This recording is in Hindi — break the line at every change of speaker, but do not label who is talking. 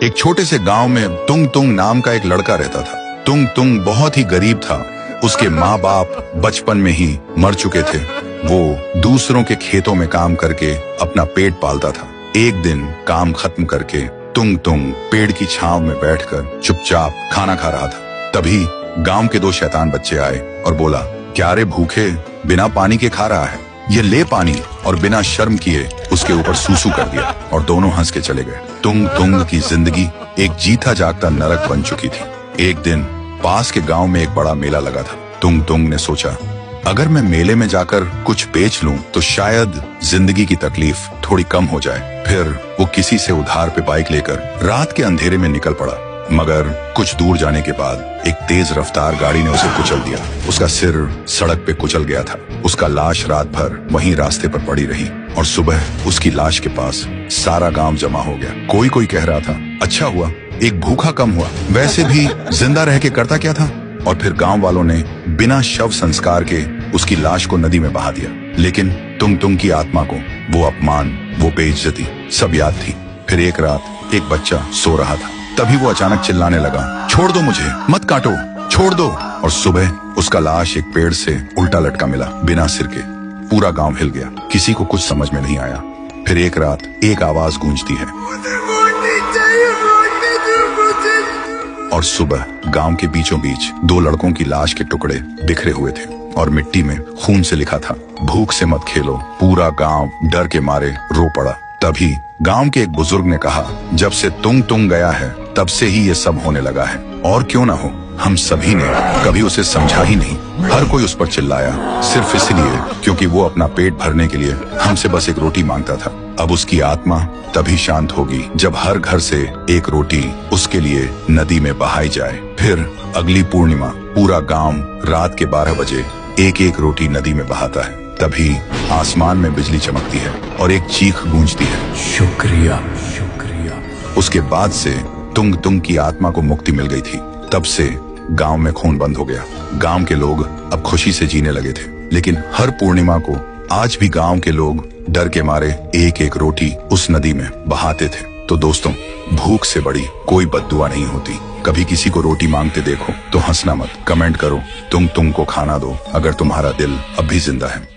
एक छोटे से गांव में तुंग तुंग नाम का एक लड़का रहता था। तुंग तुंग बहुत ही गरीब था। उसके माँ बाप बचपन में ही मर चुके थे। वो दूसरों के खेतों में काम करके अपना पेट पालता था। एक दिन काम खत्म करके तुंग तुंग पेड़ की छांव में बैठकर चुपचाप खाना खा रहा था। तभी गांव के दो शैतान बच्चे आए और बोला, क्या रे भूखे बिना पानी के खा रहा है, ये ले पानी। और बिना शर्म किए उसके ऊपर सूसू कर दिया और दोनों हंस के चले गए। तुंग तुंग की जिंदगी एक जीता जागता नरक बन चुकी थी। एक दिन पास के गांव में एक बड़ा मेला लगा था। तुंग तुंग ने सोचा, अगर मैं मेले में जाकर कुछ बेच लूं तो शायद जिंदगी की तकलीफ थोड़ी कम हो जाए। फिर वो किसी से उधार पे बाइक लेकर रात के अंधेरे में निकल पड़ा। मगर कुछ दूर जाने के बाद एक तेज रफ्तार गाड़ी ने उसे कुचल दिया। उसका सिर सड़क पे कुचल गया था। उसका लाश रात भर वहीं रास्ते पर पड़ी रही और सुबह उसकी लाश के पास सारा गांव जमा हो गया। कोई कोई कह रहा था, अच्छा हुआ एक भूखा कम हुआ, वैसे भी जिंदा रह के करता क्या था। और फिर गांव वालों ने बिना शव संस्कार के उसकी लाश को नदी में बहा दिया। लेकिन तुंग तुंग की आत्मा को वो अपमान, वो बेइज्जती सब याद थी। फिर एक रात एक बच्चा सो रहा था। तभी वो अचानक चिल्लाने लगा, छोड़ दो मुझे, मत काटो, छोड़ दो। और सुबह उसका लाश एक पेड़ से उल्टा लटका मिला, बिना सिर के। पूरा गांव हिल गया। किसी को कुछ समझ में नहीं आया। फिर एक रात एक आवाज गूंजती है और सुबह गांव के बीचों बीच दो लड़कों की लाश के टुकड़े बिखरे हुए थे और मिट्टी में खून से लिखा था, भूख से मत खेलो। पूरा गांव डर के मारे रो पड़ा। तभी गांव के एक बुजुर्ग ने कहा, जब से तुंग तुंग गया है तब से ही ये सब होने लगा है। और क्यों ना हो, हम सभी ने कभी उसे समझा ही नहीं। हर कोई उस पर चिल्लाया सिर्फ इसलिए क्योंकि वो अपना पेट भरने के लिए हमसे बस एक रोटी मांगता था। अब उसकी आत्मा तभी शांत होगी जब हर घर से एक रोटी उसके लिए नदी में बहाई जाए। फिर अगली पूर्णिमा पूरा गांव रात के 12 बजे एक एक रोटी नदी में बहाता है। तभी आसमान में बिजली चमकती है और एक चीख गूंजती है, शुक्रिया शुक्रिया। उसके बाद से तुंग तुंग की आत्मा को मुक्ति मिल गई थी। तब से गांव में खून बंद हो गया। गांव के लोग अब खुशी से जीने लगे थे। लेकिन हर पूर्णिमा को आज भी गांव के लोग डर के मारे एक एक रोटी उस नदी में बहाते थे। तो दोस्तों, भूख से बड़ी कोई बद्दुआ नहीं होती। कभी किसी को रोटी मांगते देखो तो हंसना मत, कमेंट करो, तुंग तुंग को खाना दो अगर तुम्हारा दिल अब भी जिंदा है।